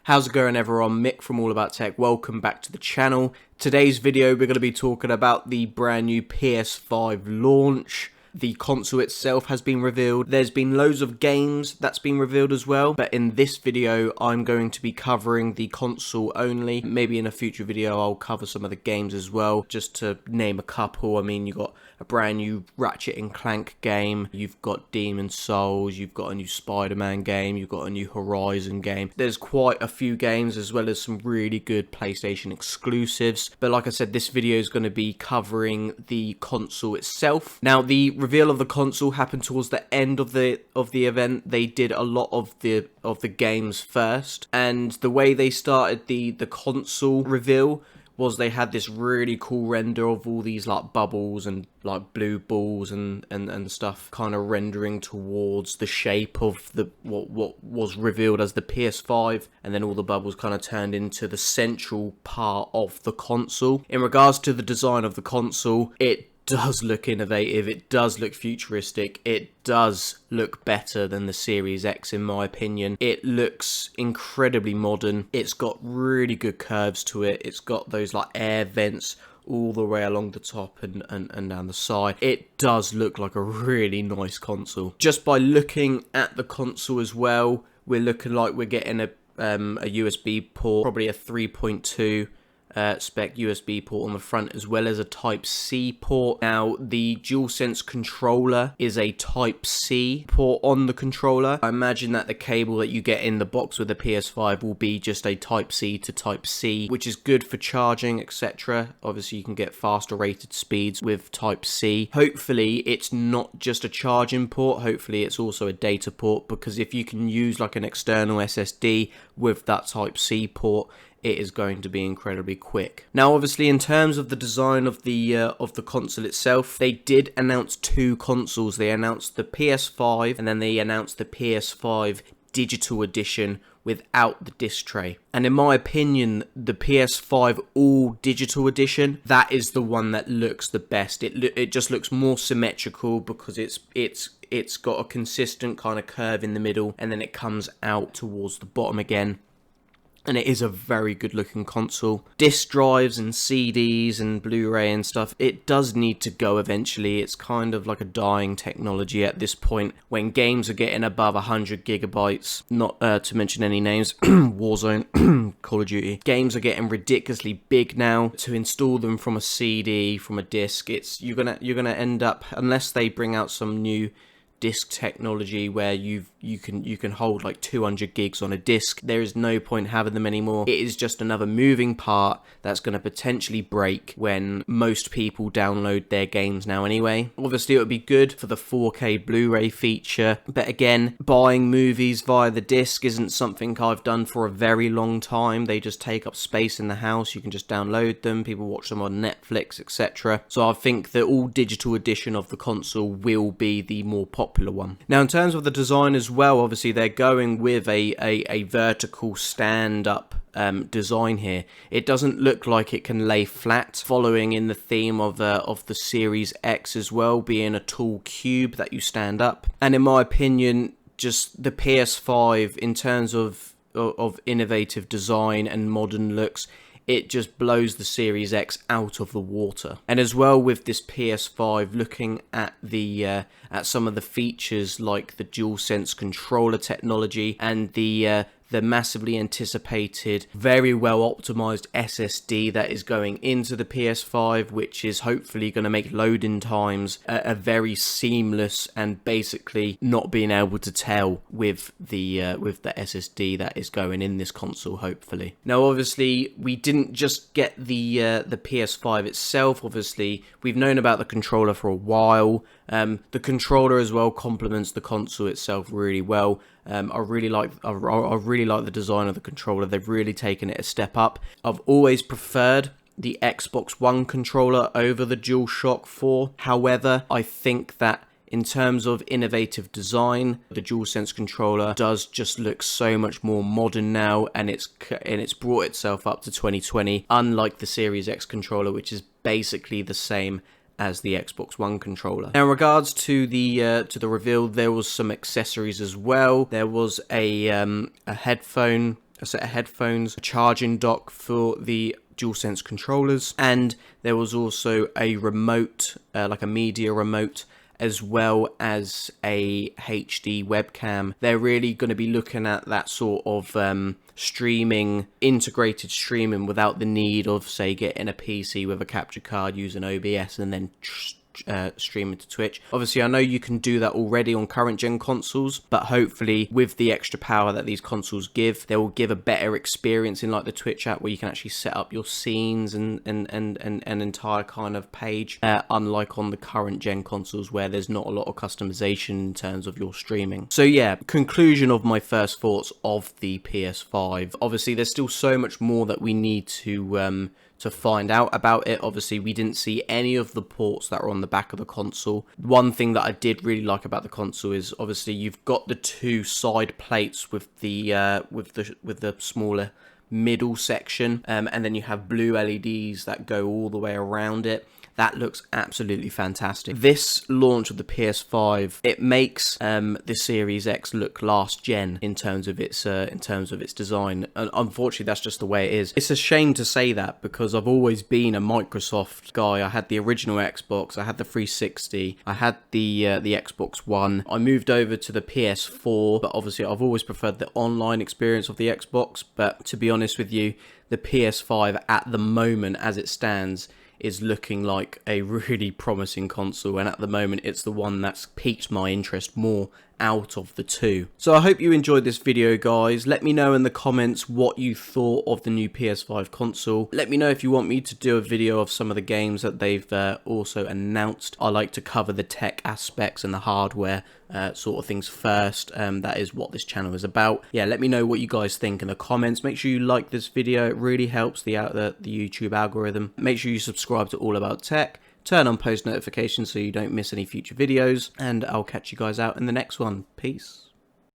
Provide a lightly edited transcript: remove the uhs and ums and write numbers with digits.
How's it going everyone? Mick from All About Tech. Welcome back to the channel. Today's video we're going to be talking about the brand new PS5 launch. The console itself has been revealed. There's been loads of games that's been revealed as well. But in this video, I'm going to be covering the console only. Maybe in a future video, I'll cover some of the games as well. Just to name a couple. I mean, you've got a brand new Ratchet & Clank game. You've got Demon's Souls. You've got a new Spider-Man game. You've got a new Horizon game. There's quite a few games as well as some really good PlayStation exclusives. But like I said, this video is going to be covering the console itself. Now, the reveal of the console happened towards the end of the event. They did a lot of the games first, and the way they started the console reveal was they had this really cool render of all these like bubbles and like blue balls and stuff kind of rendering towards the shape of the what was revealed as the PS5, and then all the bubbles kind of turned into the central part of the console. In regards to the design of the console, it does look innovative, it does look futuristic, it does look better than the Series X in my opinion. It looks incredibly modern, it's got really good curves to it, it's got those like air vents all the way along the top and down the side. It does look like a really nice console. Just by looking at the console as well, we're looking like we're getting a USB port, probably a 3.2 spec USB port on the front, as well as a Type-C port. Now, the DualSense controller is a Type-C port on the controller. I imagine that the cable that you get in the box with the PS5 will be just a Type-C to Type-C, which is good for charging, etc. Obviously, you can get faster rated speeds with Type-C. Hopefully, it's not just a charging port. Hopefully, it's also a data port, because if you can use like an external SSD with that Type-C port, it is going to be incredibly quick. Now, obviously, in terms of the design of the console itself, they did announce two consoles. They announced the PS5, and then they announced the PS5 Digital Edition without the disc tray. And in my opinion, the PS5 All Digital Edition, that is the one that looks the best. It just looks more symmetrical because it's got a consistent kind of curve in the middle, and then it comes out towards the bottom again. And it is a very good looking console. Disc drives and CDs and Blu-ray and stuff, it does need to go eventually. It's kind of like a dying technology at this point. When games are getting above 100 gigabytes, not to mention any names, Warzone, Call of Duty. Games are getting ridiculously big now. To install them from a CD, from a disc, you're gonna end up, unless they bring out some new disc technology where you can hold like 200 gigs on a disc, there is no point having them anymore. It is just another moving part that's going to potentially break when most people download their games now anyway. Obviously, it would be good for the 4K Blu-ray feature, but again, buying movies via the disc isn't something I've done for a very long time. They just take up space in the house. You can just download them, people watch them on Netflix, etc. So I think the all digital edition of the console will be the more popular one. Now, in terms of the design as well, obviously they're going with a vertical stand-up design here. It doesn't look like it can lay flat, following in the theme of the Series X as well, being a tall cube that you stand up. And in my opinion, just the PS5 in terms of innovative design and modern looks, it just blows the Series X out of the water. And as well with this PS5, looking at at some of the features like the DualSense controller technology and the massively anticipated, very well optimized SSD that is going into the PS5, which is hopefully going to make loading times a very seamless, and basically not being able to tell with the SSD that is going in this console, hopefully. Now, obviously, we didn't just get the PS5 itself. Obviously, we've known about the controller for a while. The controller as well complements the console itself really well. I really like the design of the controller. They've really taken it a step up. I've always preferred the Xbox One controller over the DualShock 4. However, I think that in terms of innovative design, the DualSense controller does just look so much more modern now, and it's brought itself up to 2020, unlike the Series X controller, which is basically the same as the Xbox One controller. Now, in regards to the reveal, there was some accessories as well. There was a headphone a set of headphones, a charging dock for the DualSense controllers, and there was also a remote, like a media remote, as well as a HD webcam. They're really going to be looking at that sort of streaming, integrated streaming without the need of, say, getting a PC with a capture card, using OBS, and then streaming to Twitch. Obviously, I know you can do that already on current gen consoles, but hopefully with the extra power that these consoles give, they will give a better experience in like the Twitch app, where you can actually set up your scenes and an entire kind of page, unlike on the current gen consoles where there's not a lot of customization in terms of your streaming. So yeah, conclusion of my first thoughts of the PS5. Obviously, there's still so much more that we need to find out about it. Obviously, we didn't see any of the ports that are on the back of the console. One thing that I did really like about the console is obviously you've got the two side plates with the smaller middle section, and then you have blue LEDs that go all the way around it. That looks absolutely fantastic. This launch of the PS5, it makes the Series X look last gen in terms of its design. And unfortunately, that's just the way it is. It's a shame to say that, because I've always been a Microsoft guy. I had the original Xbox, I had the 360, I had the Xbox One. I moved over to the PS4, but obviously I've always preferred the online experience of the Xbox. But to be honest with you, the PS5 at the moment, as it stands, is looking like a really promising console, and at the moment it's the one that's piqued my interest more out of the two. So I hope you enjoyed this video, guys. Let me know in the comments what you thought of the new PS5 console. Let me know if you want me to do a video of some of the games that they've also announced. I like to cover the tech aspects and the hardware sort of things first. That is what this channel is about. Yeah, let me know what you guys think in the comments. Make sure you like this video. It really helps the YouTube algorithm. Make sure you subscribe to All About Tech. Turn on post notifications so you don't miss any future videos, and I'll catch you guys out in the next one. Peace.